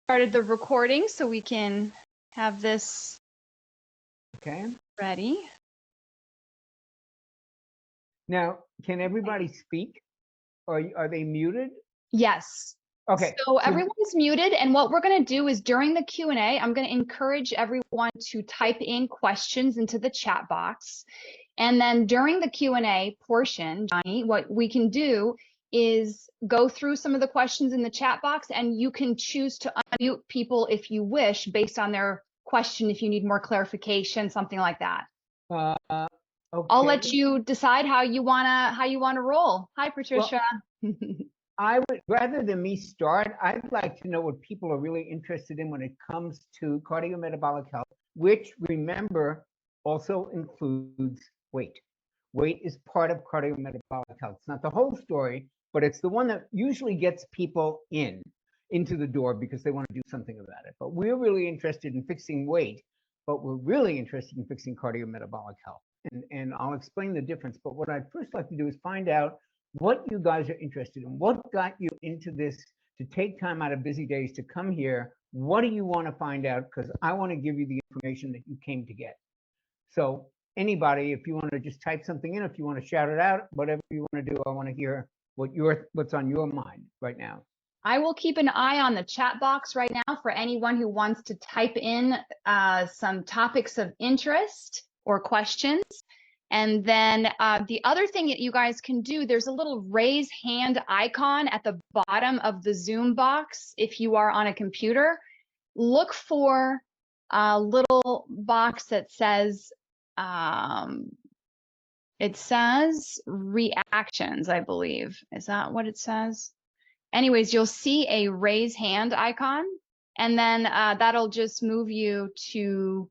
started the recording so we can have this ready. Now, can everybody speak? Or are they muted? Yes. Okay. So everyone's muted, and what we're going to do is during the Q&A, I'm going to encourage everyone to type in questions into the chat box. And then during the Q&A portion, Johnny, what we can do is go through some of the questions in the chat box, and you can choose to unmute people if you wish based on their question, if you need more clarification, something like that. Okay. I'll let you decide how you wanna roll. Hi, Patricia. Well, I would, rather than me start, I'd like to know what people are really interested in when it comes to cardiometabolic health, which, remember, also includes weight. Weight is part of cardiometabolic health. It's not the whole story, but it's the one that usually gets people into the door because they want to do something about it. But we're really interested in fixing weight, but we're really interested in fixing cardiometabolic health. And I'll explain the difference. But what I'd first like to do is find out what you guys are interested in. What got you into this to take time out of busy days to come here? What do you want to find out? Because I want to give you the information that you came to get. So anybody, if you want to just type something in, if you want to shout it out, whatever you want to do, I want to hear what's on your mind right now. I will keep an eye on the chat box right now for anyone who wants to type in some topics of interest or questions. And then the other thing that you guys can do, there's a little raise hand icon at the bottom of the Zoom box. If you are on a computer, look for a little box that says, reactions, I believe. Is that what it says? Anyways, you'll see a raise hand icon, and then that'll just move you to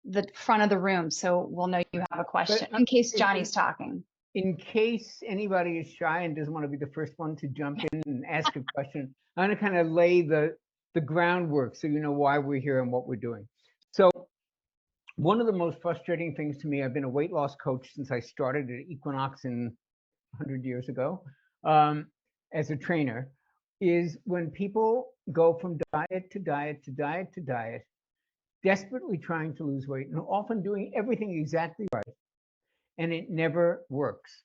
the front of the room, so we'll know you have a question in case Johnny's talking. In case anybody is shy and doesn't want to be the first one to jump in and ask a question, I'm going to kind of lay the groundwork so you know why we're here and what we're doing. So one of the most frustrating things to me, I've been a weight loss coach since I started at Equinox 100 years ago as a trainer, is when people go from diet to diet to diet to diet, desperately trying to lose weight and often doing everything exactly right, and it never works.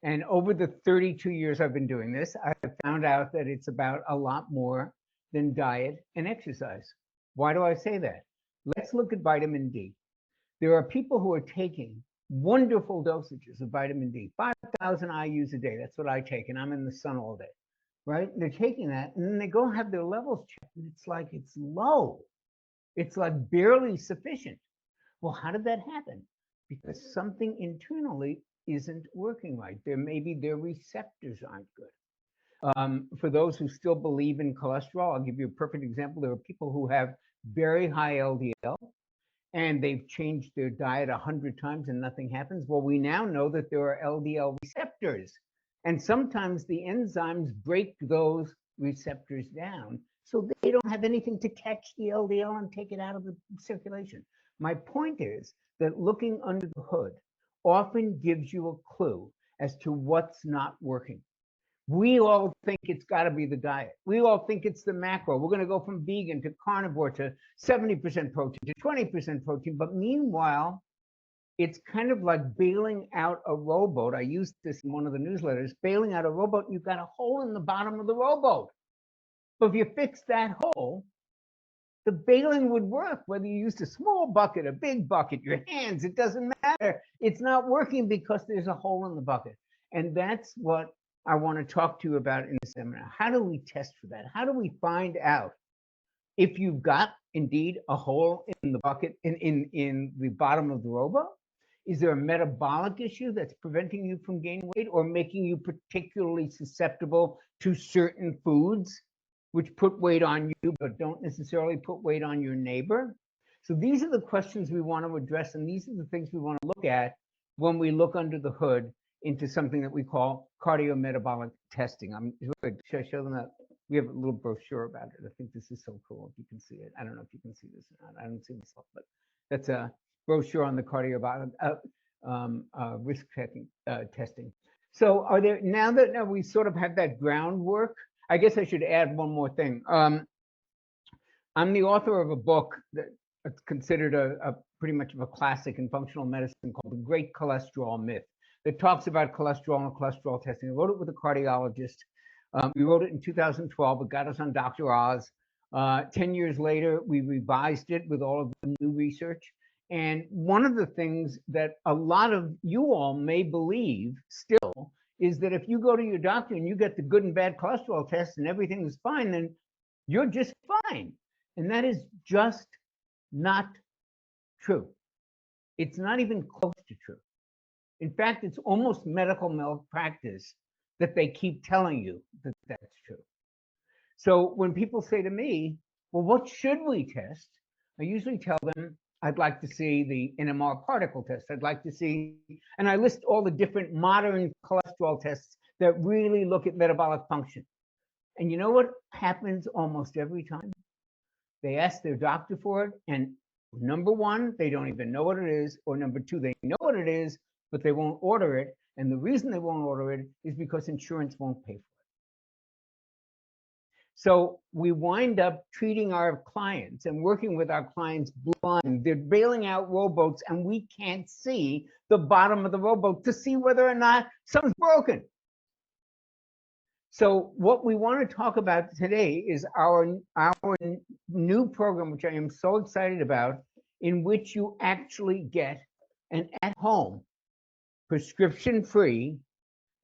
And over the 32 years I've been doing this, I've found out that it's about a lot more than diet and exercise. Why do I say that? Let's look at vitamin D. There are people who are taking wonderful dosages of vitamin D, 5,000 IUs a day. That's what I take, and I'm in the sun all day, right? They're taking that, and then they go have their levels checked, and it's like it's low. It's like barely sufficient. Well, how did that happen? Because something internally isn't working right. Maybe their receptors aren't good. For those who still believe in cholesterol, I'll give you a perfect example. There are people who have very high LDL, and they've changed their diet 100 times and nothing happens. Well, we now know that there are LDL receptors, and sometimes the enzymes break those receptors down, so they don't have anything to catch the LDL and take it out of the circulation. My point is that looking under the hood often gives you a clue as to what's not working. We all think it's got to be the diet. We all think it's the macro. We're going to go from vegan to carnivore to 70% protein to 20% protein. But meanwhile, it's kind of like bailing out a rowboat. I used this in one of the newsletters. Bailing out a rowboat, you've got a hole in the bottom of the rowboat. But if you fix that hole, the bailing would work, whether you used a small bucket, a big bucket, your hands, it doesn't matter. It's not working because there's a hole in the bucket. And that's what I want to talk to you about in the seminar. How do we test for that? How do we find out if you've got indeed a hole in the bucket, in the bottom of the rowboat? Is there a metabolic issue that's preventing you from gaining weight or making you particularly susceptible to certain foods which put weight on you but don't necessarily put weight on your neighbor? So these are the questions we want to address, and these are the things we want to look at when we look under the hood into something that we call cardiometabolic testing. Should I show them that? We have a little brochure about it. I think this is so cool if you can see it. I don't know if you can see this or not. I don't see myself, but that's a brochure on the cardiometabolic risk testing. So are there, now that we sort of have that groundwork, I guess I should add one more thing. I'm the author of a book that's considered a pretty much of a classic in functional medicine called The Great Cholesterol Myth, that talks about cholesterol and cholesterol testing. I wrote it with a cardiologist. We wrote it in 2012. It got us on Dr. Oz. 10 years later, we revised it with all of the new research. And one of the things that a lot of you all may believe still is that if you go to your doctor and you get the good and bad cholesterol tests and everything is fine, then you're just fine. And that is just not true. It's not even close to true. In fact, it's almost medical malpractice that they keep telling you that that's true. So when people say to me, well, what should we test? I usually tell them, I'd like to see the NMR particle test. I'd like to see, and I list all the different modern cholesterol tests that really look at metabolic function. And you know what happens almost every time? They ask their doctor for it, and number one, they don't even know what it is, or number two, they know what it is, but they won't order it. And the reason they won't order it is because insurance won't pay for it. So we wind up treating our clients and working with our clients blind. They're bailing out rowboats, and we can't see the bottom of the rowboat to see whether or not something's broken. So what we want to talk about today is our new program, which I am so excited about, in which you actually get an at-home, prescription-free,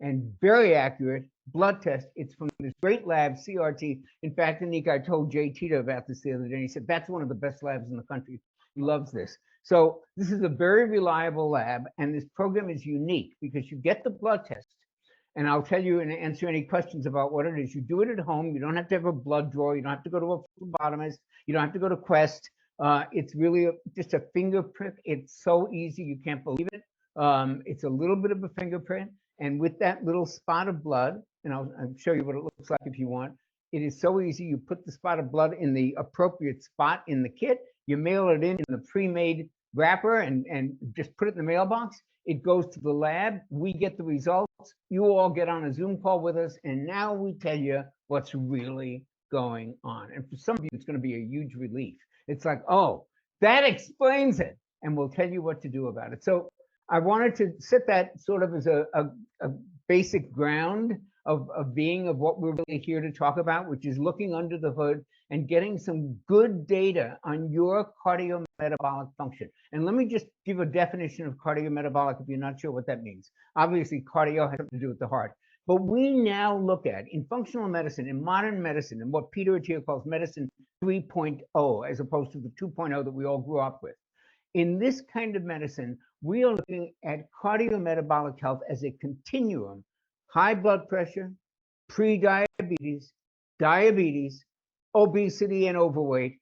and very accurate blood test. It's from this great lab, CRT. In fact, Annika, I told Jay Tito about this the other day, and he said, that's one of the best labs in the country. He loves this. So this is a very reliable lab, and this program is unique because you get the blood test. And I'll tell you and answer any questions about what it is. You do it at home. You don't have to have a blood draw. You don't have to go to a phlebotomist. You don't have to go to Quest. It's really just a finger prick. It's so easy. You can't believe it. It's a little bit of a fingerprint. And with that little spot of blood, and I'll show you what it looks like if you want. It is so easy. You put the spot of blood in the appropriate spot in the kit. You mail it in the pre-made wrapper and just put it in the mailbox. It goes to the lab. We get the results. You all get on a Zoom call with us, and now we tell you what's really going on. And for some of you, it's going to be a huge relief. It's like, oh, that explains it, and we'll tell you what to do about it. So I wanted to set that sort of as a basic ground of being of what we're really here to talk about, which is looking under the hood and getting some good data on your cardiometabolic function. And let me just give a definition of cardiometabolic if you're not sure what that means. Obviously, cardio has something to do with the heart. But we now look at, in functional medicine, in modern medicine, and what Peter Attia calls medicine 3.0, as opposed to the 2.0 that we all grew up with. In this kind of medicine, we are looking at cardiometabolic health as a continuum: high blood pressure, pre-diabetes, diabetes, obesity and overweight,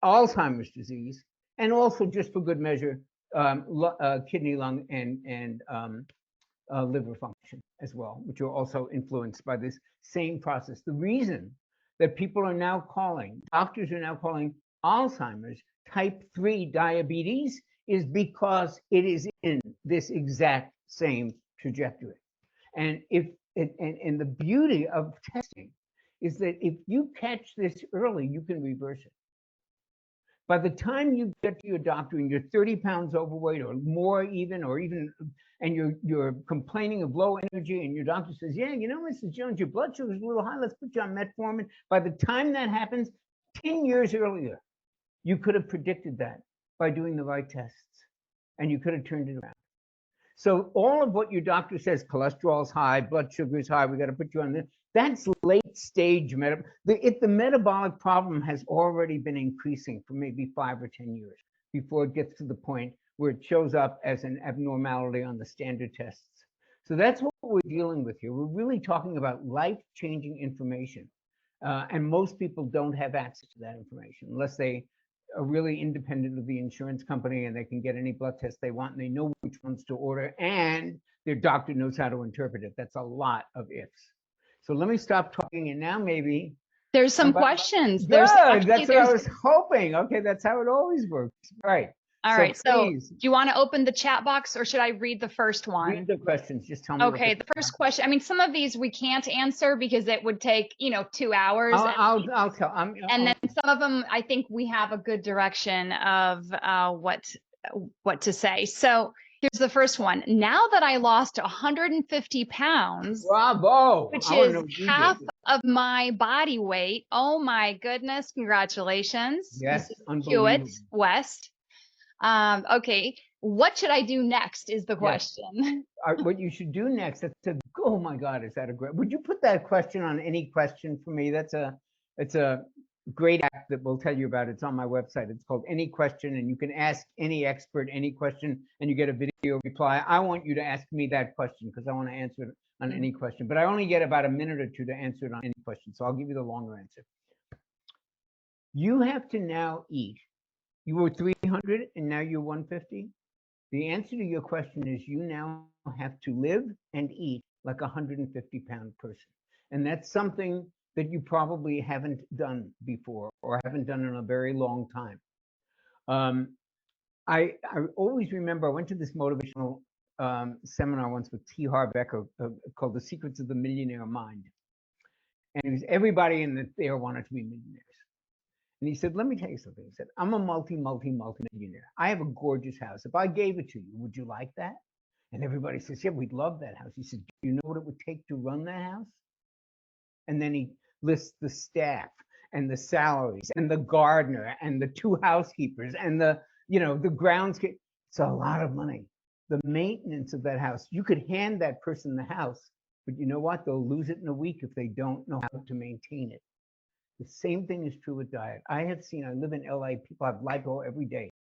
Alzheimer's disease, and also, just for good measure, kidney, lung, and liver function as well, which are also influenced by this same process. The reason that people are now calling, doctors are now calling Alzheimer's type 3 diabetes is because it is in this exact same trajectory. And and the beauty of testing is that if you catch this early, you can reverse it. By the time you get to your doctor and you're 30 pounds overweight or more even, and you're complaining of low energy, and your doctor says, yeah, you know, Mrs. Jones, your blood sugar is a little high, let's put you on metformin. By the time that happens, 10 years earlier, you could have predicted that by doing the right tests, and you could have turned it around. So all of what your doctor says, cholesterol is high, blood sugar is high, we got to put you on this, that's late stage the metabolic problem has already been increasing for maybe 5 or 10 years before it gets to the point where it shows up as an abnormality on the standard tests. So that's what we're dealing with here. We're really talking about life-changing information. And most people don't have access to that information unless they are really independent of the insurance company and they can get any blood test they want and they know which ones to order and their doctor knows how to interpret it. That's a lot of ifs. So let me stop talking, and now maybe there's some questions. Good. That's what I was hoping. Okay, that's how it always works. Right. All right. So Please do you want to open the chat box or should I read the first one? read the questions. Just tell me. Okay. The first question, I mean, some of these we can't answer because it would take, 2 hours. I'll tell. And then some of them, I think we have a good direction of what to say. So here's the first one. Now that I lost 150 pounds, bravo, which is half of my body weight. Oh my goodness. Congratulations. Yes, unbelievable. Hewitt West. Okay. What should I do next is the question. What you should do next, oh my God, is that would you put that question on any question for me? It's a great app that we'll tell you about. It's on my website. It's called Any Question, and you can ask any expert any question and you get a video reply. I want you to ask me that question because I want to answer it on any question, but I only get about a minute or two to answer it on any question. So I'll give you the longer answer. You have to now eat. You were 300 and now you're 150. The answer to your question is you now have to live and eat like a 150-pound person. And that's something that you probably haven't done before or haven't done in a very long time. I always remember I went to this motivational seminar once with T. Harv Eker called The Secrets of the Millionaire Mind. And it was everybody in there wanted to be millionaires. And he said, let me tell you something. He said, I'm a multi-millionaire. I have a gorgeous house. If I gave it to you, would you like that? And everybody says, yeah, we'd love that house. He said, do you know what it would take to run that house? And then he lists the staff and the salaries and the gardener and the 2 housekeepers and the groundskeeper. It's a lot of money. The maintenance of that house, you could hand that person the house, but you know what? They'll lose it in a week if they don't know how to maintain it. The same thing is true with diet. I live in LA, people have lipo every day.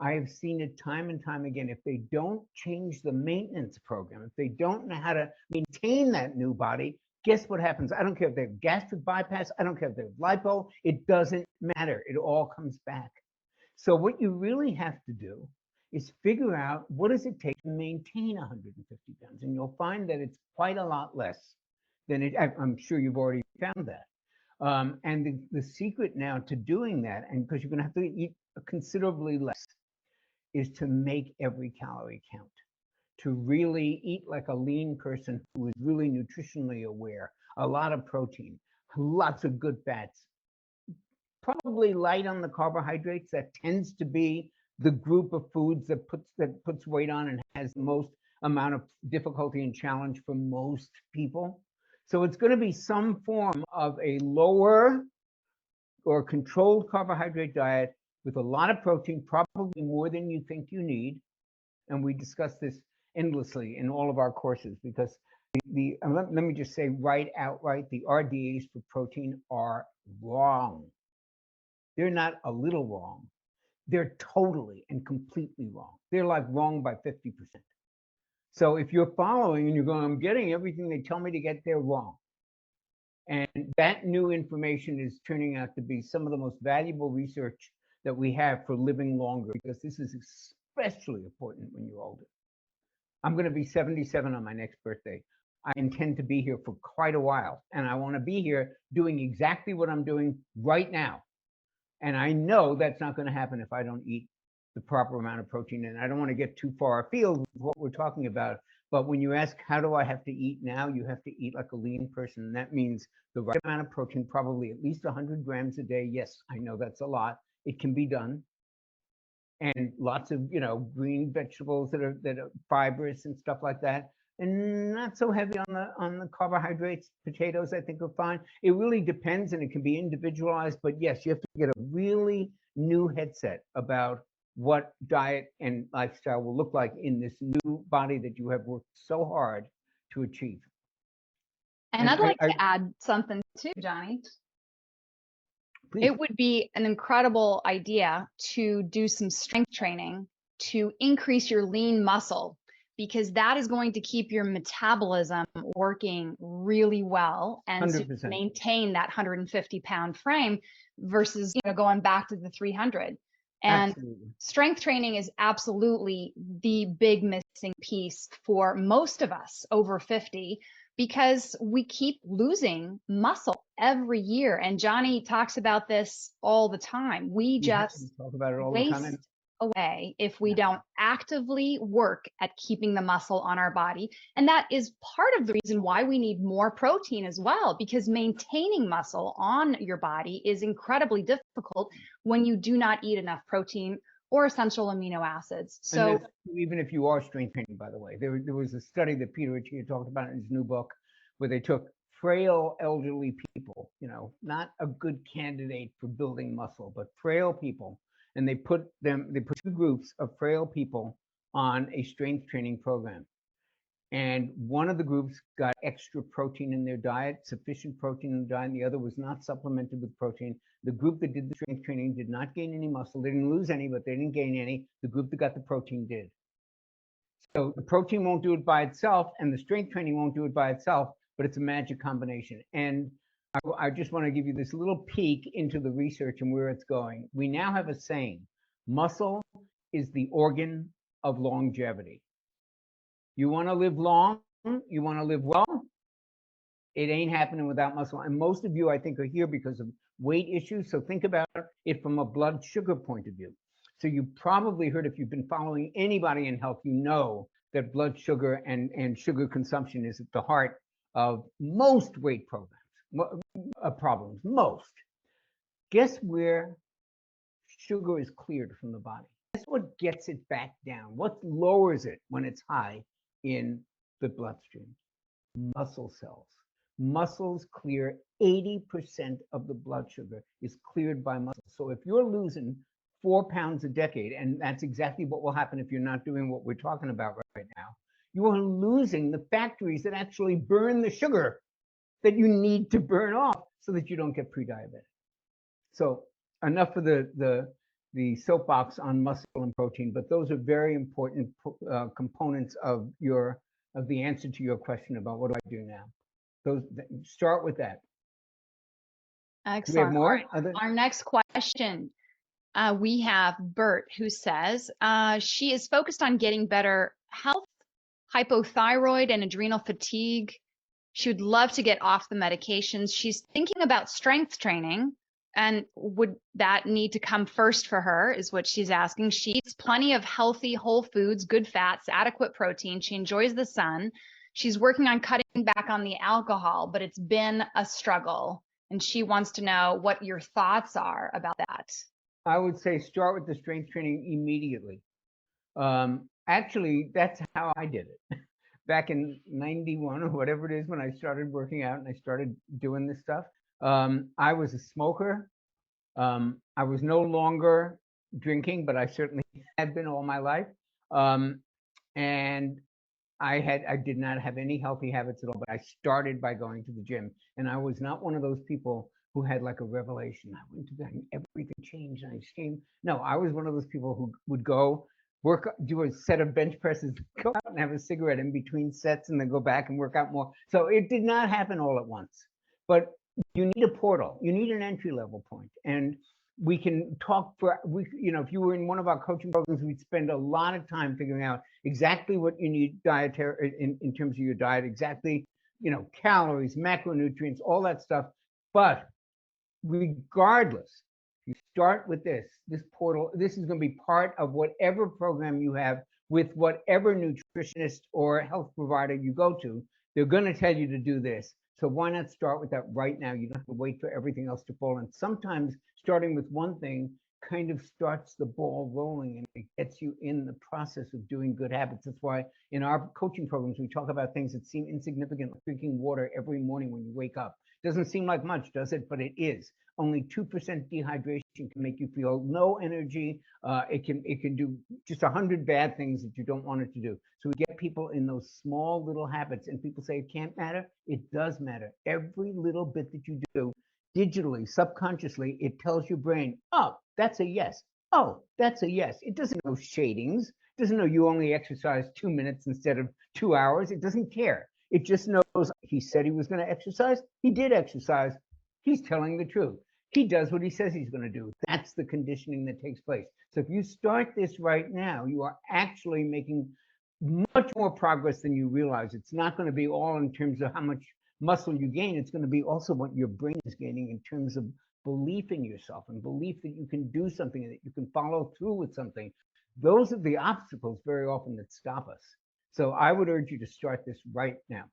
I have seen it time and time again. If they don't change the maintenance program, if they don't know how to maintain that new body, guess what happens? I don't care if they have gastric bypass, I don't care if they have lipo, it doesn't matter. It all comes back. So what you really have to do is figure out what does it take to maintain 150 pounds? And you'll find that it's quite a lot less than I'm sure you've already found that. And the secret now to doing that, and because you're going to have to eat considerably less, is to make every calorie count, to really eat like a lean person who is really nutritionally aware, a lot of protein, lots of good fats, probably light on the carbohydrates. That tends to be the group of foods that puts weight on and has the most amount of difficulty and challenge for most people. So it's going to be some form of a lower or controlled carbohydrate diet with a lot of protein, probably more than you think you need. And we discuss this endlessly in all of our courses because let me just say outright, the RDAs for protein are wrong. They're not a little wrong. They're totally and completely wrong. They're like wrong by 50%. So if you're following and you're going, I'm getting everything they tell me to get, they're wrong. And that new information is turning out to be some of the most valuable research that we have for living longer, because this is especially important when you're older. I'm going to be 77 on my next birthday. I intend to be here for quite a while, and I want to be here doing exactly what I'm doing right now. And I know that's not going to happen if I don't eat the proper amount of protein. And I don't want to get too far afield with what we're talking about. But when you ask, how do I have to eat now? You have to eat like a lean person. And that means the right amount of protein, probably at least 100 grams a day. Yes, I know that's a lot. It can be done. And lots of, green vegetables that are fibrous and stuff like that. And not so heavy on the carbohydrates. Potatoes, I think, are fine. It really depends, and it can be individualized. But yes, you have to get a really new headset about what diet and lifestyle will look like in this new body that you have worked so hard to achieve. And I'd like to add something too, Johnny. Please. It would be an incredible idea to do some strength training to increase your lean muscle, because that is going to keep your metabolism working really well and to maintain that 150-pound frame versus going back to the 300. And strength training is absolutely the big missing piece for most of us over 50, because we keep losing muscle every year. And Johnny talks about this all the time. We just talk about it all the time. away if we don't actively work at keeping the muscle on our body. And that is part of the reason why we need more protein as well, because maintaining muscle on your body is incredibly difficult when you do not eat enough protein or essential amino acids. So even if you are strength training, by the way, there was a study that Peter Ritchie talked about in his new book where they took frail elderly people, not a good candidate for building muscle, but frail people, and they put two groups of frail people on a strength training program. And one of the groups got extra protein in their diet, sufficient protein in the diet, and the other was not supplemented with protein. The group that did the strength training did not gain any muscle. They didn't lose any, but they didn't gain any. The group that got the protein did. So the protein won't do it by itself, and the strength training won't do it by itself, but it's a magic combination. And I just want to give you this little peek into the research and where it's going. We now have a saying: muscle is the organ of longevity. You want to live long, you want to live well, it ain't happening without muscle. And most of you, I think, are here because of weight issues. So think about it from a blood sugar point of view. So you probably heard, if you've been following anybody in health, you know that blood sugar and sugar consumption is at the heart of most weight problems, most. Guess where sugar is cleared from the body? Guess what gets it back down? What lowers it when it's high in the bloodstream? Muscle cells. Muscles clear 80% of the blood sugar is cleared by muscle. So if you're losing 4 pounds a decade, and that's exactly what will happen if you're not doing what we're talking about right now, you are losing the factories that actually burn the sugar that you need to burn off so that you don't get pre-diabetic. So enough for the soapbox on muscle and protein, but those are very important components of the answer to your question about what do I do now. Start with that. Excellent. Do we have more? Our next question, we have Bert, who says she is focused on getting better health, hypothyroid, and adrenal fatigue. She would love to get off the medications. She's thinking about strength training, and would that need to come first for her, is what she's asking. She eats plenty of healthy whole foods, good fats, adequate protein. She enjoys the sun. She's working on cutting back on the alcohol, but it's been a struggle. And she wants to know what your thoughts are about that. I would say start with the strength training immediately. Actually, that's how I did it. Back in 91 or whatever it is, when I started working out and I started doing this stuff, I was a smoker. I was no longer drinking, but I certainly had been all my life. And I did not have any healthy habits at all, but I started by going to the gym. And I was not one of those people who had like a revelation. I went to that and everything changed and I came. No, I was one of those people who would go work, do a set of bench presses, go out and have a cigarette in between sets and then go back and work out more. So it did not happen all at once. But you need a portal. You need an entry level point. And we can talk if you were in one of our coaching programs, we'd spend a lot of time figuring out exactly what you need dietary in terms of your diet, exactly, calories, macronutrients, all that stuff. But regardless, you start with this portal. This is going to be part of whatever program you have with whatever nutritionist or health provider you go to. They're going to tell you to do this. So why not start with that right now? You don't have to wait for everything else to fall. And sometimes starting with one thing kind of starts the ball rolling and it gets you in the process of doing good habits. That's why in our coaching programs, we talk about things that seem insignificant, like drinking water every morning when you wake up. Doesn't seem like much, does it? But it is. Only 2% dehydration can make you feel no energy. It can do just 100 bad things that you don't want it to do. So we get people in those small little habits, and people say it can't matter. It does matter. Every little bit that you do digitally, subconsciously, it tells your brain, oh, that's a yes. Oh, that's a yes. It doesn't know shadings. It doesn't know you only exercise 2 minutes instead of 2 hours. It doesn't care. It just knows he said he was going to exercise. He did exercise. He's telling the truth. He does what he says he's going to do. That's the conditioning that takes place. So if you start this right now, you are actually making much more progress than you realize. It's not going to be all in terms of how much muscle you gain. It's going to be also what your brain is gaining in terms of belief in yourself and belief that you can do something and that you can follow through with something. Those are the obstacles very often that stop us. So I would urge you to start this right now.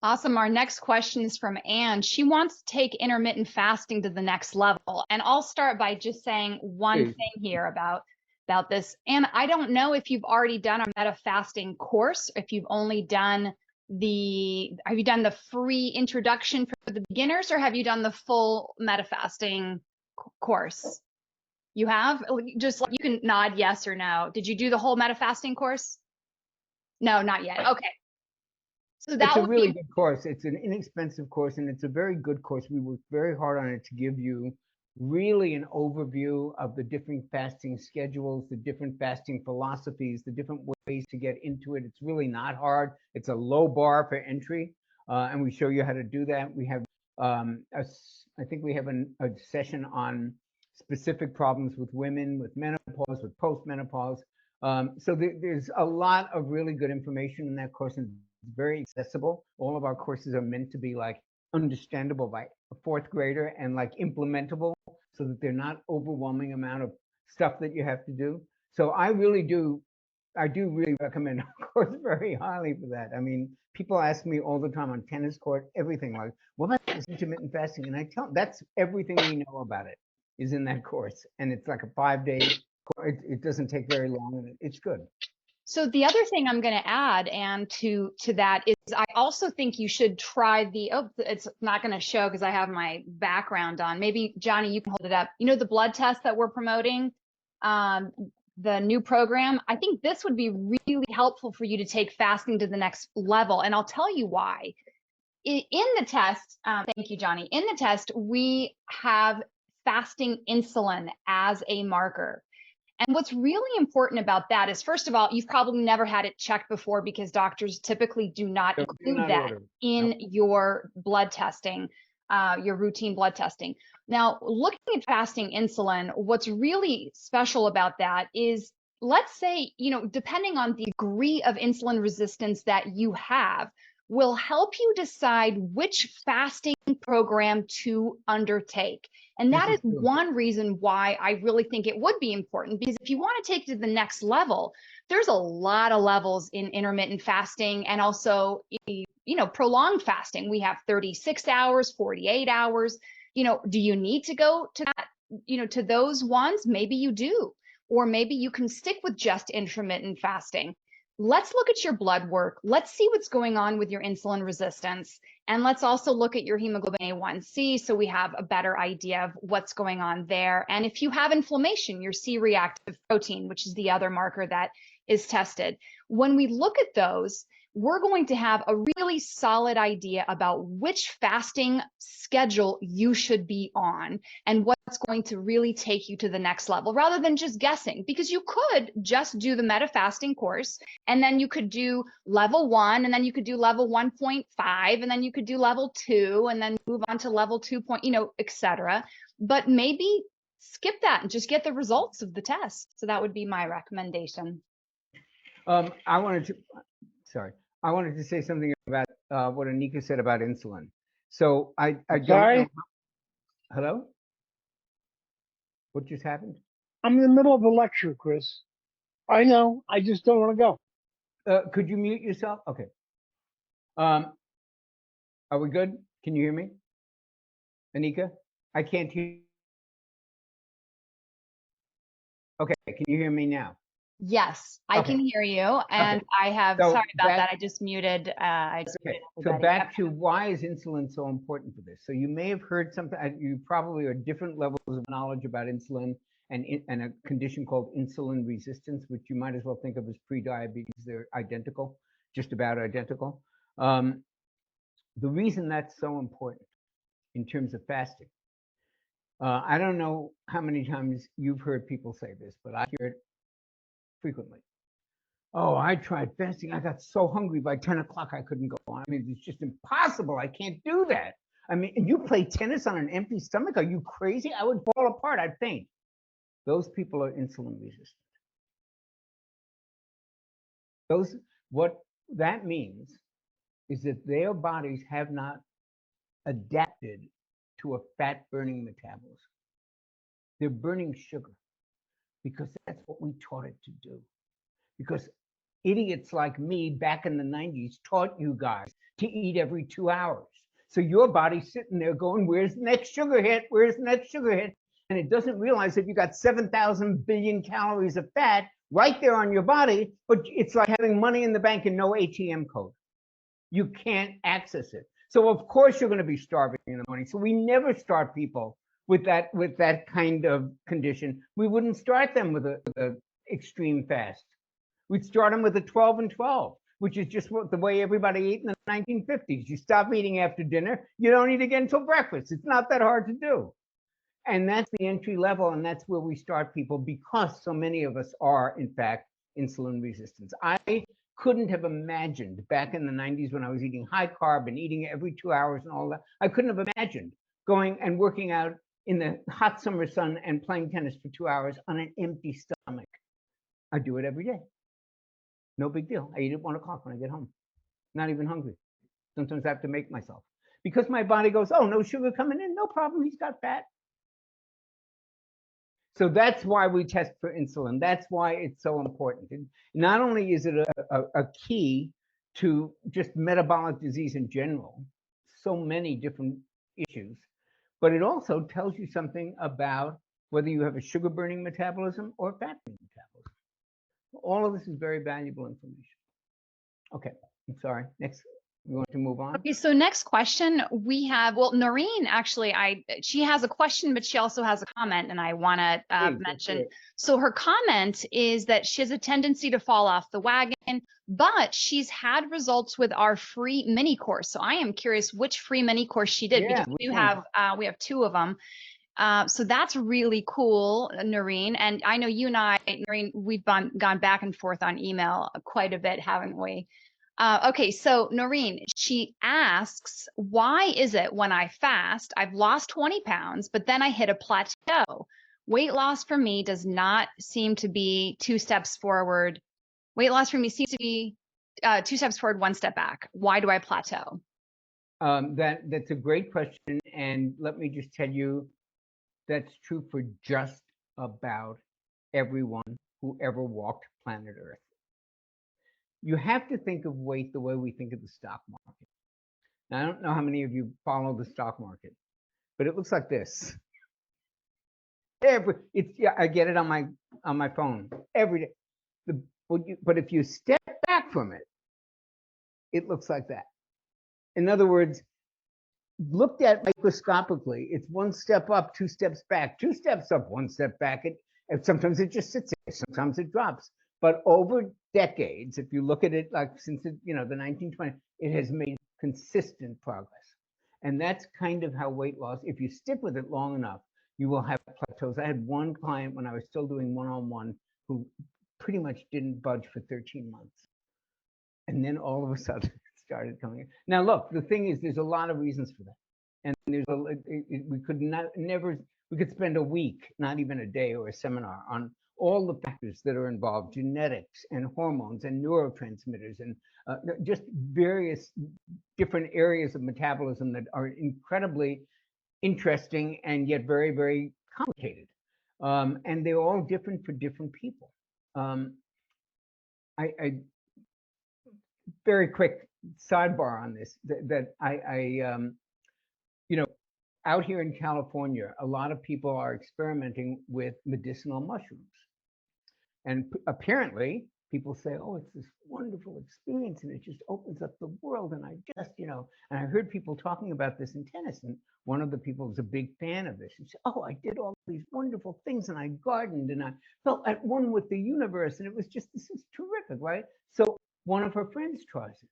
Awesome. Our next question is from Anne. She wants to take intermittent fasting to the next level. And I'll start by just saying one thing here about this. And I don't know if you've already done a meta fasting course, if you've only done have you done the free introduction for the beginners, or have you done the full meta fasting course? You have? Just you can nod yes or no. Did you do the whole meta fasting course? No, not yet. Okay. So it's a really good course. It's an inexpensive course, and it's a very good course. We worked very hard on it to give you really an overview of the different fasting schedules, the different fasting philosophies, the different ways to get into it. It's really not hard. It's a low bar for entry, and we show you how to do that. We have, I think we have a session on specific problems with women, with menopause, with postmenopause. So there's a lot of really good information in that course, and it's very accessible. All of our courses are meant to be like understandable by a fourth grader and like implementable, so that they're not overwhelming amount of stuff that you have to do. So I do really recommend our course very highly for that. I mean, people ask me all the time on tennis court, everything like, what about this intermittent fasting? And I tell them that's everything we know about it is in that course. And it's like a 5-day course. It doesn't take very long, and it's good. So the other thing I'm going to add, and to that, is I also think you should try it's not going to show because I have my background on. Maybe, Jonny, you can hold it up. You know, the blood test that we're promoting, the new program, I think this would be really helpful for you to take fasting to the next level. And I'll tell you why. In the test, thank you, Jonny. In the test, we have fasting insulin as a marker. And what's really important about that is, first of all, you've probably never had it checked before because doctors typically do not include that in your blood testing, your routine blood testing. Now, looking at fasting insulin, what's really special about that is, let's say, depending on the degree of insulin resistance that you have, will help you decide which fasting program to undertake. And that is one reason why I really think it would be important, because if you want to take it to the next level, there's a lot of levels in intermittent fasting and also, prolonged fasting. We have 36 hours, 48 hours. Do you need to go to that, to those ones? Maybe you do, or maybe you can stick with just intermittent fasting. Let's look at your blood work. Let's see what's going on with your insulin resistance. And let's also look at your hemoglobin A1C so we have a better idea of what's going on there. And if you have inflammation, your C-reactive protein, which is the other marker that is tested. When we look at those, we're going to have a really solid idea about which fasting schedule you should be on and what's going to really take you to the next level, rather than just guessing. Because you could just do the meta fasting course, and then you could do level 1, and then you could do level 1.5, and then you could do level 2, and then move on to level 2, etc. But maybe skip that and just get the results of the test. So that would be my recommendation. I wanted to say something about what Annika said about insulin. So I don't know. Hello? What just happened? I'm in the middle of a lecture, Chris. I know. I just don't want to go. Could you mute yourself? Okay. Are we good? Can you hear me? Annika? I can't hear. Okay. Can you hear me now? Yes, I can hear you, and I have, sorry about that, I just muted. So back to, why is insulin so important for this? So you may have heard something, you probably are different levels of knowledge about insulin and a condition called insulin resistance, which you might as well think of as pre-diabetes. They're identical, just about identical. The reason that's so important in terms of fasting, I don't know how many times you've heard people say this, but I hear it frequently. Oh, I tried fasting. I got so hungry by 10 o'clock I couldn't go on. I mean, it's just impossible. I can't do that. I mean, you play tennis on an empty stomach? Are you crazy? I would fall apart. I'd faint. Those people are insulin resistant. What that means is that their bodies have not adapted to a fat burning metabolism. They're burning sugar because that's what we taught it to do. Because idiots like me back in the 90s taught you guys to eat every 2 hours. So your body's sitting there going, where's the next sugar hit? Where's the next sugar hit? And it doesn't realize that you got 7,000 billion calories of fat right there on your body, but it's like having money in the bank and no ATM code. You can't access it. So of course you're going to be starving in the morning. So we never start people with that kind of condition. We wouldn't start them with a extreme fast. We'd start them with a 12 and 12, which is just the way everybody ate in the 1950s. You stop eating after dinner, you don't eat again until breakfast. It's not that hard to do. And that's the entry level, and that's where we start people, because so many of us are, in fact, insulin resistant. I couldn't have imagined back in the 90s when I was eating high carb and eating every 2 hours and all that. I couldn't have imagined going and working out in the hot summer sun and playing tennis for 2 hours on an empty stomach. I do it every day. No big deal. I eat at 1 o'clock when I get home. Not even hungry. Sometimes I have to make myself. Because my body goes, oh, no sugar coming in, no problem, he's got fat. So that's why we test for insulin. That's why it's so important. And not only is it a key to just metabolic disease in general, so many different issues, but it also tells you something about whether you have a sugar burning metabolism or a fat burning metabolism. All of this is very valuable information. Okay, I'm sorry. Next, we want to move on. Okay, so next question we have, well, Noreen actually, she has a question, but she also has a comment, and I want to mention. So her comment is that she has a tendency to fall off the wagon, but she's had results with our free mini course. So I am curious which free mini course she did, because we have 2 of them. So that's really cool, Noreen. And I know you and I, Noreen, we've gone back and forth on email quite a bit, haven't we? Okay, so Noreen, she asks, why is it when I fast, I've lost 20 pounds, but then I hit a plateau? Weight loss for me does not seem to be 2 steps forward. Weight loss for me seems to be 2 steps forward, 1 step back. Why do I plateau? That's a great question. And let me just tell you, that's true for just about everyone who ever walked planet Earth. You have to think of weight the way we think of the stock market. Now, I don't know how many of you follow the stock market, but it looks like this. I get it on my phone every day. But if you step back from it, it looks like that. In other words, looked at microscopically, it's 1 step up, 2 steps back, 2 steps up, 1 step back. And sometimes it just sits there, sometimes it drops. But over decades, if you look at it like since the 1920s, it has made consistent progress. And that's kind of how weight loss, if you stick with it long enough, you will have plateaus. I had one client when I was still doing one-on-one who pretty much didn't budge for 13 months. And then all of a sudden it started coming in. Now, look, the thing is, there's a lot of reasons for that. And we could spend a week, not even a day or a seminar, on all the factors that are involved, genetics and hormones and neurotransmitters and just various different areas of metabolism that are incredibly interesting and yet very, very complicated. And they're all different for different people. Very quick sidebar on this, out here in California, a lot of people are experimenting with medicinal mushrooms. And apparently people say, oh, it's this wonderful experience and it just opens up the world. And I just, and I heard people talking about this in tennis, and one of the people was a big fan of this. He said, oh, I did all these wonderful things and I gardened and I felt at one with the universe. And it was just, this is terrific, right? So one of her friends tries it,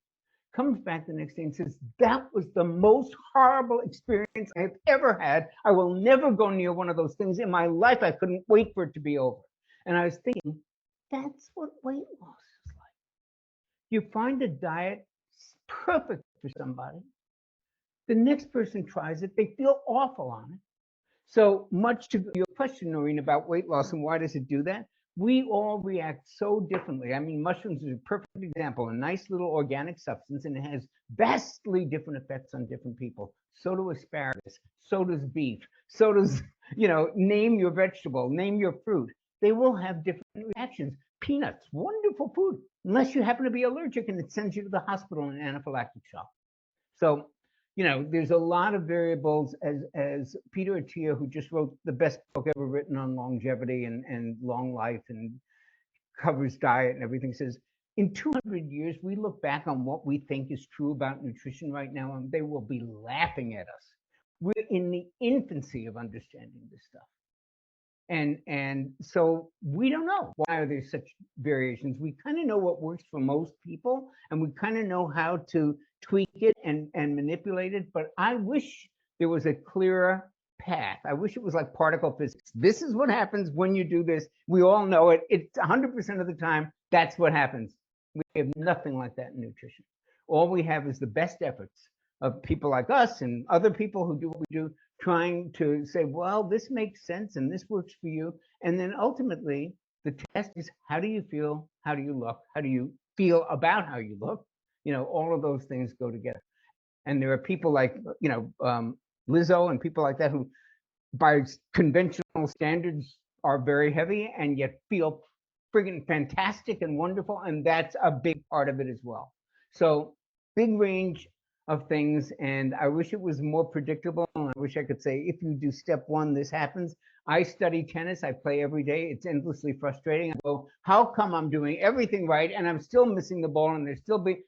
comes back the next day and says, that was the most horrible experience I've ever had. I will never go near one of those things in my life. I couldn't wait for it to be over. And I was thinking, that's what weight loss is like. You find a diet perfect for somebody. The next person tries it. They feel awful on it. So much to your question, Noreen, about weight loss and why does it do that? We all react so differently. I mean, mushrooms is a perfect example, a nice little organic substance, and it has vastly different effects on different people. So do asparagus, so does beef, so does, name your vegetable, name your fruit. They will have different reactions. Peanuts, wonderful food, unless you happen to be allergic and it sends you to the hospital in anaphylactic shock. So, there's a lot of variables, as Peter Attia, who just wrote the best book ever written on longevity and long life and covers diet and everything, says, in 200 years, we look back on what we think is true about nutrition right now, and they will be laughing at us. We're in the infancy of understanding this stuff. And so we don't know why are there such variations. We kind of know what works for most people, and we kind of know how to tweak it and manipulate it. But I wish there was a clearer path. I wish it was like particle physics. This is what happens when you do this. We all know it. It's 100% of the time, that's what happens. We have nothing like that in nutrition. All we have is the best efforts of people like us and other people who do what we do, trying to say, well, this makes sense and this works for you. And then ultimately, the test is, how do you feel? How do you look? How do you feel about how you look? All of those things go together. And there are people like, Lizzo and people like that who, by conventional standards, are very heavy and yet feel friggin' fantastic and wonderful. And that's a big part of it as well. So big range of things, and I wish it was more predictable. And I wish I could say, if you do step one, this happens. I study tennis. I play every day. It's endlessly frustrating. I go, how come I'm doing everything right and I'm still missing the ball and there's still big.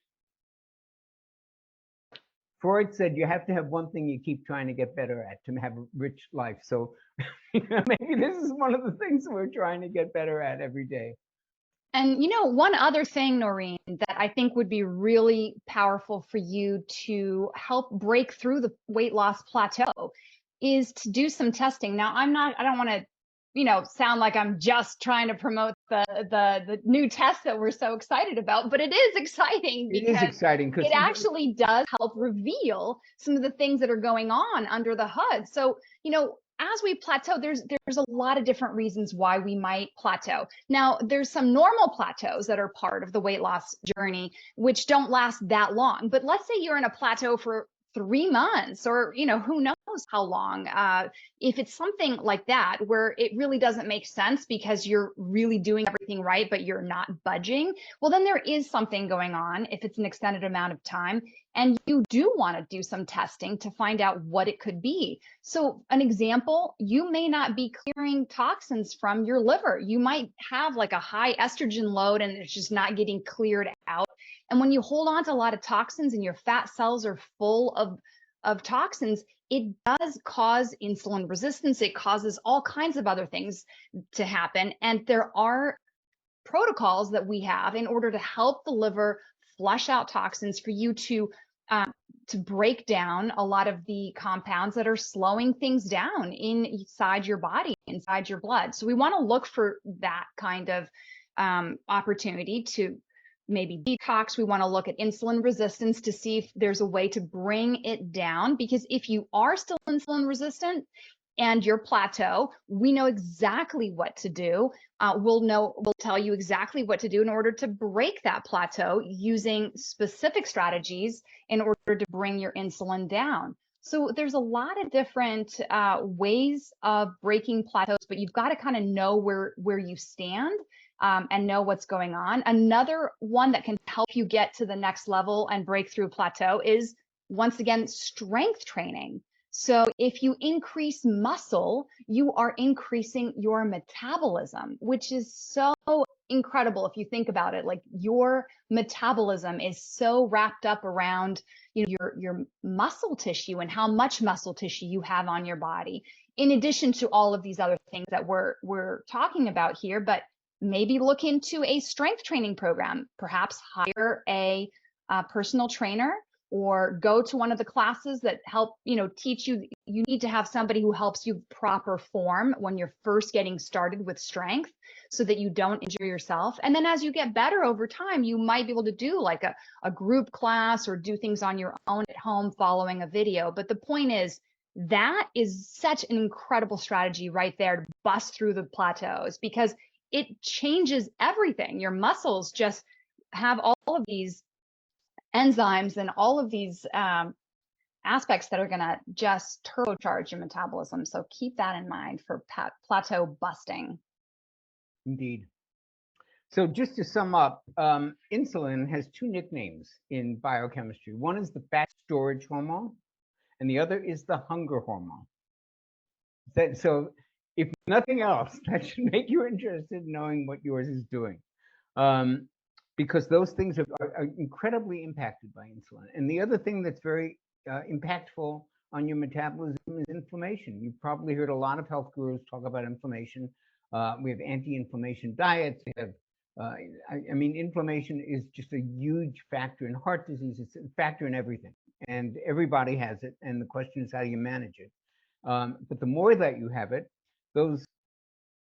Freud said you have to have one thing you keep trying to get better at to have a rich life. So maybe this is one of the things we're trying to get better at every day. And one other thing, Noreen, that I think would be really powerful for you to help break through the weight loss plateau is to do some testing. Now, I don't want to, sound like I'm just trying to promote the new test that we're so excited about, but it is exciting because it is exciting because it actually does help reveal some of the things that are going on under the hood. So, as we plateau, there's a lot of different reasons why we might plateau. Now, there's some normal plateaus that are part of the weight loss journey, which don't last that long. But let's say you're in a plateau for 3 months or, who knows how long. If it's something like that, where it really doesn't make sense because you're really doing everything right, but you're not budging, well, then there is something going on if it's an extended amount of time. And you do want to do some testing to find out what it could be. So an example, you may not be clearing toxins from your liver. You might have like a high estrogen load and it's just not getting cleared out. And when you hold on to a lot of toxins and your fat cells are full of toxins, it does cause insulin resistance. It causes all kinds of other things to happen. And there are protocols that we have in order to help the liver flush out toxins for you to break down a lot of the compounds that are slowing things down inside your body, inside your blood. So we want to look for that kind of opportunity to maybe detox. We want to look at insulin resistance to see if there's a way to bring it down, because if you are still insulin resistant and your plateau, we know exactly what to do. We'll tell you exactly what to do in order to break that plateau using specific strategies in order to bring your insulin down. So there's a lot of different ways of breaking plateaus, but you've got to kind of know where you stand and know what's going on. Another one that can help you get to the next level and break through plateau is, once again, strength training. So if you increase muscle, you are increasing your metabolism, which is so incredible if you think about it. Like, your metabolism is so wrapped up around your muscle tissue and how much muscle tissue you have on your body, in addition to all of these other things that we're talking about here. But maybe look into a strength training program, perhaps hire a personal trainer, or go to one of the classes that help, teach you. You need to have somebody who helps you proper form when you're first getting started with strength, so that you don't injure yourself. And then as you get better over time, you might be able to do like a group class or do things on your own at home following a video. But the point is, that is such an incredible strategy right there to bust through the plateaus, because it changes everything. Your muscles just have all of these enzymes and all of these aspects that are going to just turbocharge your metabolism. So keep that in mind for plateau busting. Indeed. So just to sum up, insulin has two nicknames in biochemistry. One is the fat storage hormone, and the other is the hunger hormone. So if nothing else, that should make you interested in knowing what yours is doing. Because those things are incredibly impacted by insulin. And the other thing that's very impactful on your metabolism is inflammation. You've probably heard a lot of health gurus talk about inflammation. We have anti-inflammation diets. We have, I mean, inflammation is just a huge factor in heart disease. It's a factor in everything, and everybody has it. And the question is, how do you manage it? But the more that you have it, those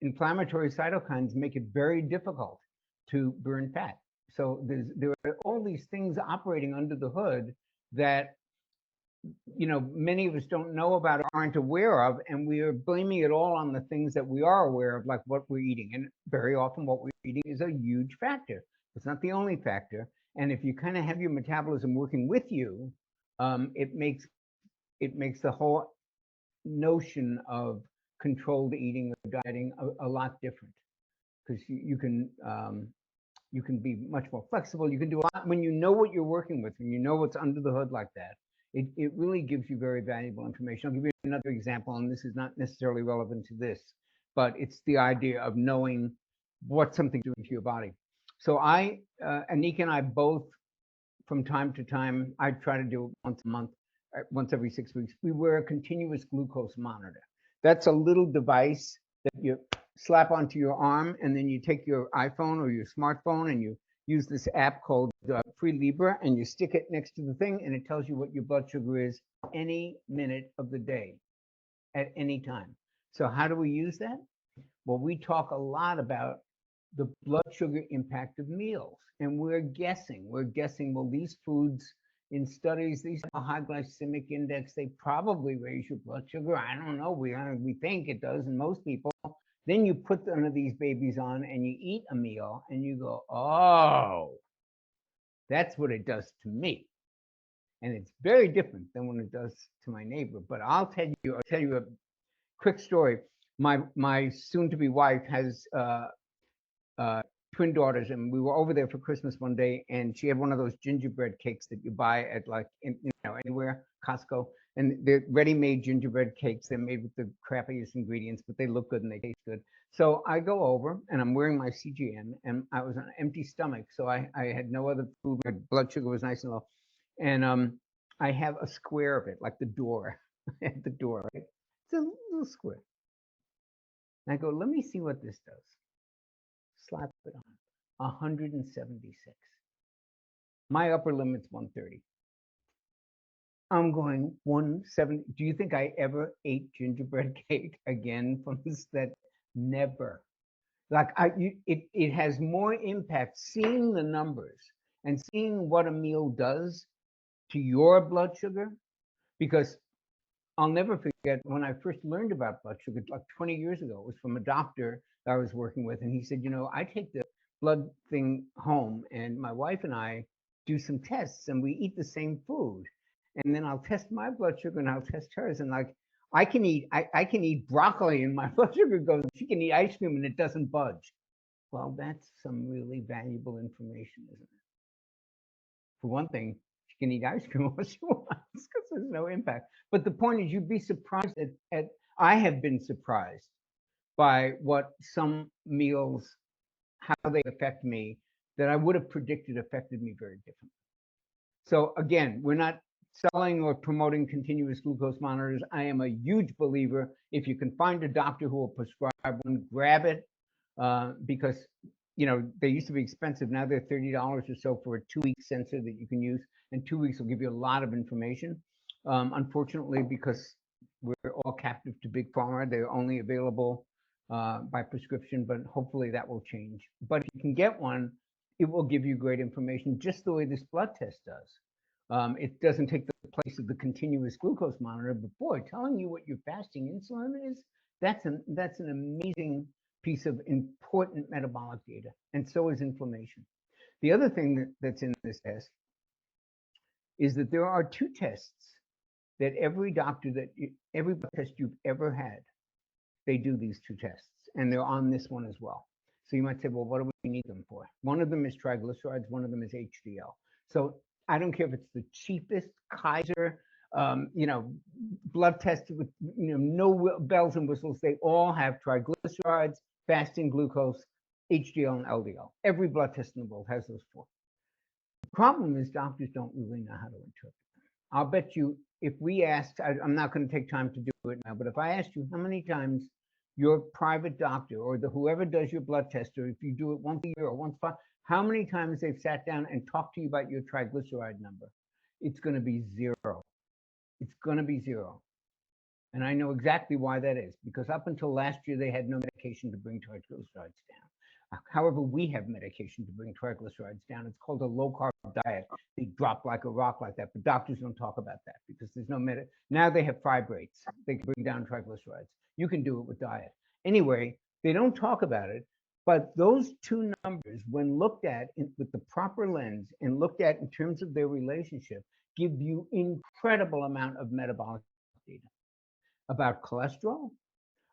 inflammatory cytokines make it very difficult to burn fat. So there are all these things operating under the hood that, you know, many of us don't know about or aren't aware of, and we are blaming it all on the things that we are aware of, like what we're eating. And very often what we're eating is a huge factor. It's not the only factor. And if you kind of have your metabolism working with you, it makes the whole notion of controlled eating or dieting a lot different, because you can be much more flexible. You can do a lot when you know what you're working with, when you know what's under the hood like that. It really gives you very valuable information. I'll give you another example, and this is not necessarily relevant to this, but it's the idea of knowing what something's doing to your body. So Annika and I both, from time to time, I try to do it once a month, once every 6 weeks, we wear a continuous glucose monitor. That's a little device that you slap onto your arm, and then you take your iPhone or your smartphone and you use this app called Free Libra, and you stick it next to the thing, and it tells you what your blood sugar is any minute of the day, at any time. So how do we use that? Well, we talk a lot about the blood sugar impact of meals, and we're guessing, well, these foods in studies, these have a high glycemic index, they probably raise your blood sugar. I don't know, we think it does in most people. Then you put one of these babies on and you eat a meal and you go, oh, that's what it does to me. And it's very different than when it does to my neighbor. But I'll tell you a quick story. My soon-to-be wife has twin daughters, and we were over there for Christmas one day, and she had one of those gingerbread cakes that you buy at, like, anywhere, Costco, and they're ready-made gingerbread cakes. They're made with the crappiest ingredients, but they look good and they taste good. So I go over, and I'm wearing my CGM, and I was on an empty stomach, so I had no other food. My blood sugar was nice and low, and I have a square of it, like the door, at the door, right? It's a little square. And I go, let me see what this does. Slap it on. 176. My upper limit's 130. I'm going 170. Do you think I ever ate gingerbread cake again from this? That never. Like it has more impact seeing the numbers and seeing what a meal does to your blood sugar, because I'll never forget when I first learned about blood sugar, like 20 years ago. It was from a doctor that I was working with, and he said, you know, I take the blood thing home, and my wife and I do some tests, and we eat the same food, and then I'll test my blood sugar and I'll test hers, and like I can eat broccoli and my blood sugar goes. She can eat ice cream and it doesn't budge. Well, that's some really valuable information, isn't it? For one thing, she can eat ice cream all she wants because there's no impact. But the point is, you'd be surprised at I have been surprised by what some meals, how they affect me, that I would have predicted affected me very differently. So again, we're not selling or promoting continuous glucose monitors. I am a huge believer. If you can find a doctor who will prescribe one, grab it, because they used to be expensive. Now they're $30 or so for a 2-week sensor that you can use, and 2 weeks will give you a lot of information. Unfortunately, because we're all captive to Big Pharma, they're only available by prescription, but hopefully that will change. But if you can get one, it will give you great information, just the way this blood test does. It doesn't take the place of the continuous glucose monitor, but boy, telling you what your fasting insulin is, that's an amazing piece of important metabolic data, and so is inflammation. The other thing that's in this test is that there are two tests that every doctor every blood test you've ever had, they do these two tests, and they're on this one as well. So you might say, well, what do we need them for? One of them is triglycerides, one of them is HDL. So I don't care if it's the cheapest Kaiser, blood test with no bells and whistles. They all have triglycerides, fasting glucose, HDL, and LDL. Every blood test in the world has those four. The problem is doctors don't really know how to interpret them. I'll bet you if we asked, I'm not going to take time to do it now, but if I asked you how many times your private doctor or whoever does your blood test, or if you do it once a year or once a month, how many times they've sat down and talked to you about your triglyceride number, it's going to be zero. It's going to be zero. And I know exactly why that is, because up until last year, they had no medication to bring triglycerides down. However, we have medication to bring triglycerides down. It's called a low-carb diet. They drop like a rock like that, but doctors don't talk about that because there's no now they have fibrates. They can bring down triglycerides. You can do it with diet. Anyway, they don't talk about it, but those two numbers, when looked at with the proper lens and looked at in terms of their relationship, give you incredible amount of metabolic data about cholesterol,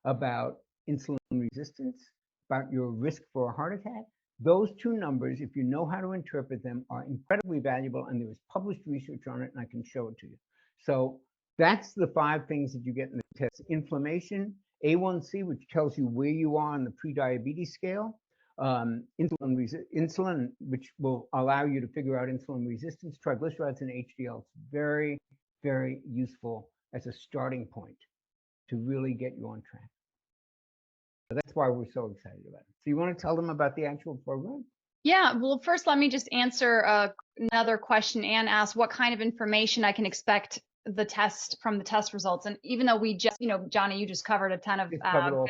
about insulin resistance, about your risk for a heart attack. Those two numbers, if you know how to interpret them, are incredibly valuable, and there is published research on it, and I can show it to you. So that's the 5 things that you get in the test. Inflammation, A1C, which tells you where you are on the pre-diabetes scale, insulin, which will allow you to figure out insulin resistance, triglycerides, and HDL. It's very, very useful as a starting point to really get you on track. So that's why we're so excited about it. So you want to tell them about the actual program? Yeah, well, first let me just answer another question. Anne asked what kind of information I can expect from the test results. And even though we just, Jonny, you just covered a ton of good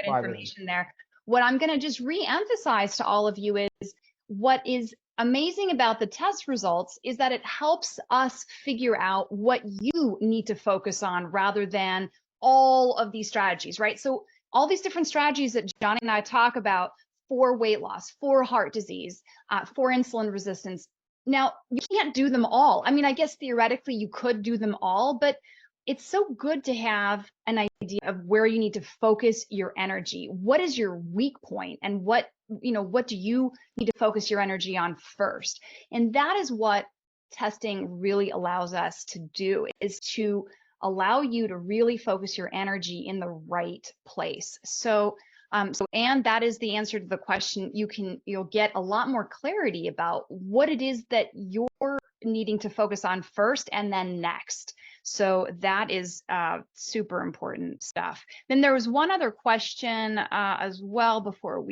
information there. What I'm going to just re-emphasize to all of you is what is amazing about the test results is that it helps us figure out what you need to focus on rather than all of these strategies, right? So all these different strategies that Jonny and I talk about for weight loss, for heart disease, for insulin resistance. Now, you can't do them all. I mean, I guess theoretically you could do them all, but it's so good to have an idea of where you need to focus your energy. What is your weak point, and what do you need to focus your energy on first? And that is what testing really allows us to do, is to allow you to really focus your energy in the right place. And that is the answer to the question. You'll get a lot more clarity about what it is that you're needing to focus on first and then next. So that is super important stuff. Then there was one other question as well before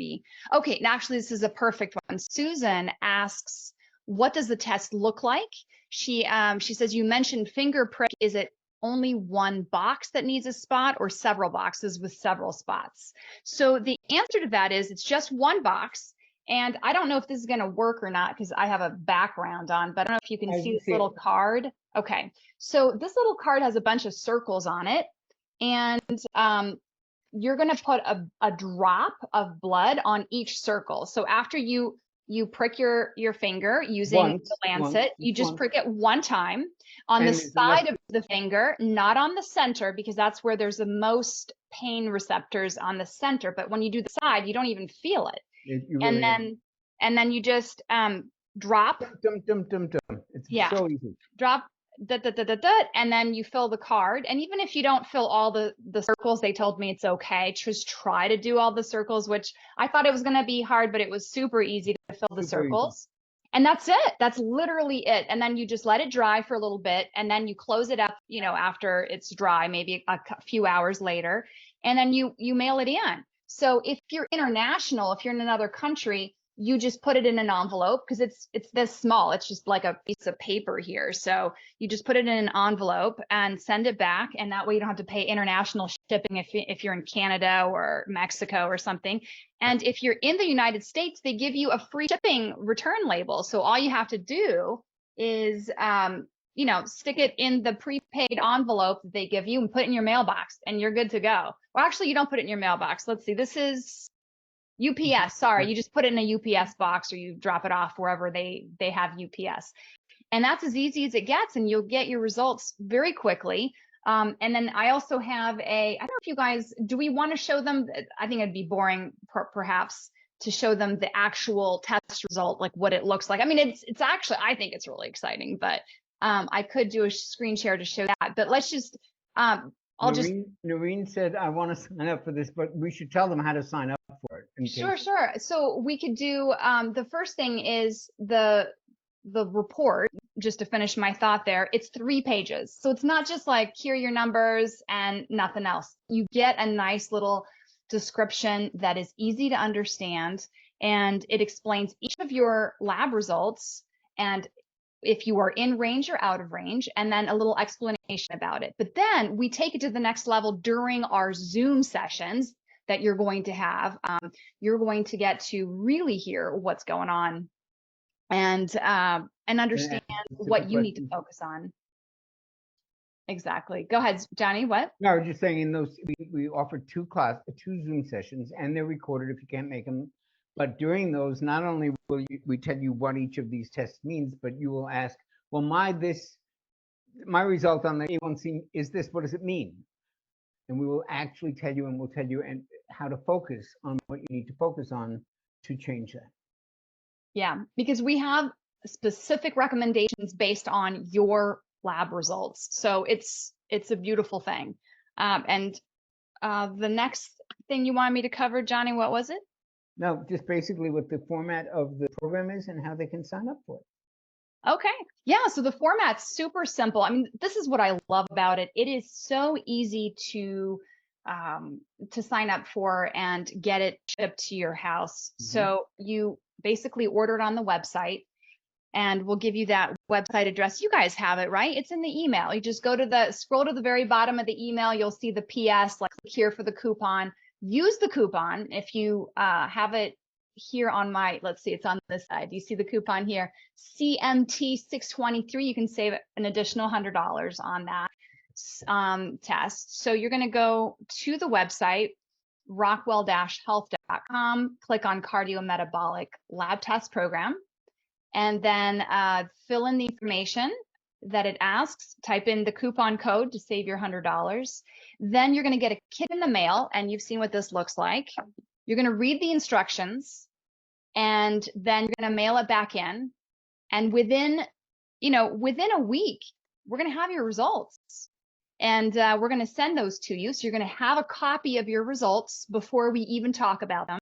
okay, actually this is a perfect one. Susan asks, what does the test look like? She says, you mentioned finger prick. Is it only one box that needs a spot, or several boxes with several spots? So the answer to that is it's just one box. And I don't know if this is going to work or not because I have a background on, but I don't know if you can see this little card. Okay. So this little card has a bunch of circles on it, and you're going to put a drop of blood on each circle. So after you prick your finger using the lancet, you just prick it one time on the side of the finger, not on the center, because that's where there's the most pain receptors, on the center. But when you do the side, you don't even feel it. And then you just drop. It's so easy. Drop. And then you fill the card. And even if you don't fill all the circles, they told me it's okay. Just try to do all the circles, which I thought it was going to be hard, but it was super easy to fill the circles. And that's it. That's literally it. And then you just let it dry for a little bit, and then you close it up, after it's dry, maybe a few hours later, and then you mail it in. So if you're international, if you're in another country, you just put it in an envelope, because it's this small. It's just like a piece of paper here. So you just put it in an envelope and send it back. And that way you don't have to pay international shipping if you're in Canada or Mexico or something. And if you're in the United States, they give you a free shipping return label. So all you have to do is, stick it in the prepaid envelope that they give you and put it in your mailbox, and you're good to go. Well, actually, you don't put it in your mailbox. Let's see. This is UPS. Sorry, you just put it in a UPS box, or you drop it off wherever they have UPS. And that's as easy as it gets, and you'll get your results very quickly. And then I also have I don't know if you guys, do we want to show them? I think it'd be boring perhaps to show them the actual test result, like what it looks like. I mean, it's actually, I think it's really exciting, but I could do a screen share to show that, but let's just, Noreen said, I want to sign up for this, but we should tell them how to sign up for it. Sure. So we could do, the first thing is the report, just to finish my thought there. It's 3 pages. So it's not just like, here are your numbers and nothing else. You get a nice little description that is easy to understand, and it explains each of your lab results and if you are in range or out of range, and then a little explanation about it. But then we take it to the next level during our Zoom sessions that you're going to have. You're going to get to really hear what's going on and understand what you need to focus on. Exactly. Go ahead, Johnny. What? No, I was just saying, in those, we offer 2 Zoom sessions, and they're recorded if you can't make them. But during those, not only will we tell you what each of these tests means, but you will ask, well, my result on the A1C is this. What does it mean? And we will actually tell you, and we'll tell you how to focus on what you need to focus on to change that. Yeah, because we have specific recommendations based on your lab results. So it's a beautiful thing. And the next thing you wanted me to cover, Johnny, what was it? No, just basically what the format of the program is and how they can sign up for it. Okay. Yeah. So the format's super simple. I mean, this is what I love about it. It is so easy to sign up for and get it shipped to your house. Mm-hmm. So you basically order it on the website, and we'll give you that website address. You guys have it, right? It's in the email. You just scroll to the very bottom of the email. You'll see the PS, like click here for the coupon. Use the coupon. If you have it here on let's see, it's on this side. You see the coupon here, CMT623. You can save an additional $100 on that test. So you're going to go to the website, Rockwell-Health.com, click on CardioMetabolic Lab Test Program, and then fill in the information that it asks, type in the coupon code to save your $100. Then you're going to get a kit in the mail, and you've seen what this looks like. You're going to read the instructions, and then you're going to mail it back in. And within a week, we're going to have your results. And we're going to send those to you. So you're going to have a copy of your results before we even talk about them.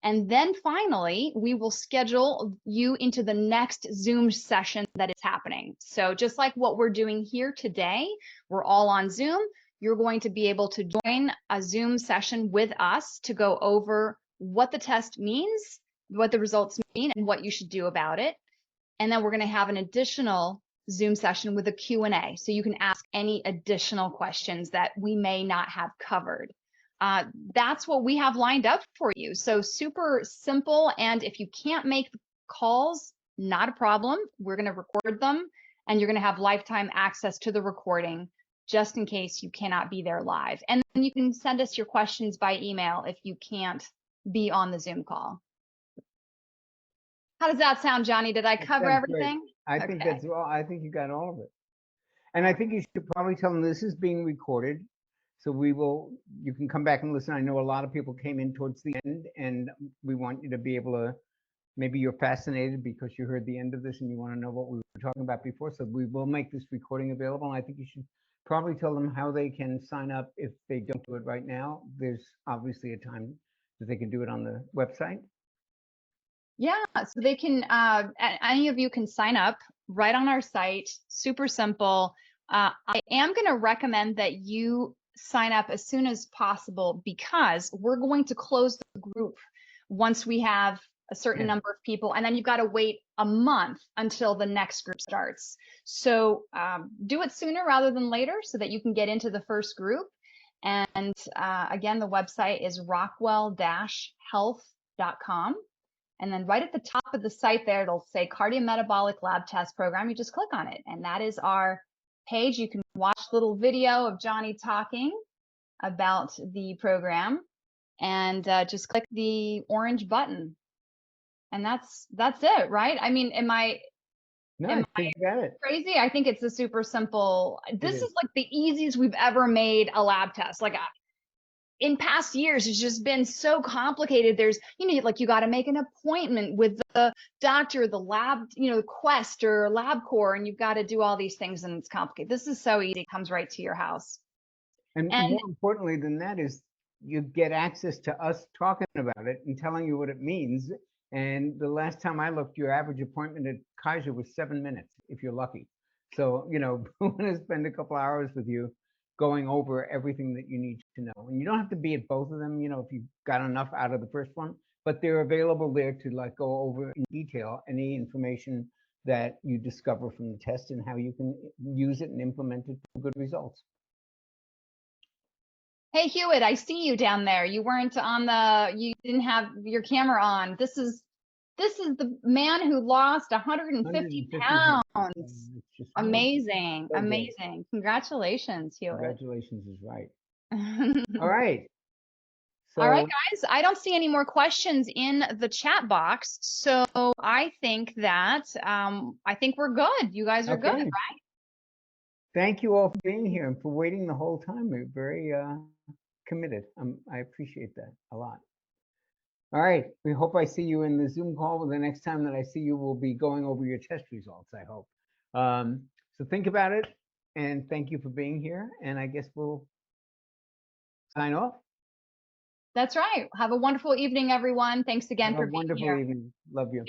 And then finally, we will schedule you into the next Zoom session that is happening. So just like what we're doing here today, we're all on Zoom. You're going to be able to join a Zoom session with us to go over what the test means, what the results mean, and what you should do about it. And then we're going to have an additional Zoom session with a Q&A. So you can ask any additional questions that we may not have covered. That's what we have lined up for you. So super simple. And if you can't make the calls, not a problem. We're going to record them, and you're going to have lifetime access to the recording just in case you cannot be there live. And then you can send us your questions by email if you can't be on the Zoom call. How does that sound, Johnny? Did I cover everything? Great. I think that's all. I think you got all of it. And I think you should probably tell them this is being recorded. So you can come back and listen. I know a lot of people came in towards the end, and we want you to be able to, maybe you're fascinated because you heard the end of this and you want to know what we were talking about before. So we will make this recording available. And I think you should probably tell them how they can sign up if they don't do it right now. There's obviously a time that they can do it on the website. Yeah, so they can, any of you can sign up right on our site. Super simple. I am going to recommend that you sign up as soon as possible, because we're going to close the group once we have a certain number of people, and then you've got to wait a month until the next group starts. So do it sooner rather than later so that you can get into the first group. And again, the website is Rockwell-Health.com. And then right at the top of the site there, it'll say CardioMetabolic Lab Test Program. You just click on it, and that is our page. You can watch a little video of Johnny talking about the program, and just click the orange button. And that's it, right? I mean, No, Am I think you got it. crazy? I think it's a super simple. This is. is like the easiest we've ever made a lab test. Like in past years, it's just been so complicated. There's, like you got to make an appointment with the doctor, the lab, Quest or LabCorp, and you've got to do all these things, and it's complicated. This is so easy. It comes right to your house. And more importantly than that is you get access to us talking about it and telling you what it means. And the last time I looked, your average appointment at Kaiser was 7 minutes, if you're lucky. So, we want to spend a couple hours with you going over everything that you need to know. And you don't have to be at both of them, if you've got enough out of the first one, but they're available there to go over in detail any information that you discover from the test and how you can use it and implement it for good results. Hey, Hewitt, I see you down there. You weren't you didn't have your camera on. This is the man who lost 150 pounds. Amazing. So amazing. Congratulations, Hewitt. Congratulations is right. All right. So, all right, guys, I don't see any more questions in the chat box. So I think that, I think we're good. You guys are good, right? Thank you all for being here and for waiting the whole time. We're very committed. I appreciate that a lot. All right. We hope I see you in the Zoom call. The next time that I see you, we'll be going over your test results, I hope. So think about it, and thank you for being here. And I guess we'll sign off. That's right. Have a wonderful evening, everyone. Thanks again for being here. Have a wonderful evening. Love you.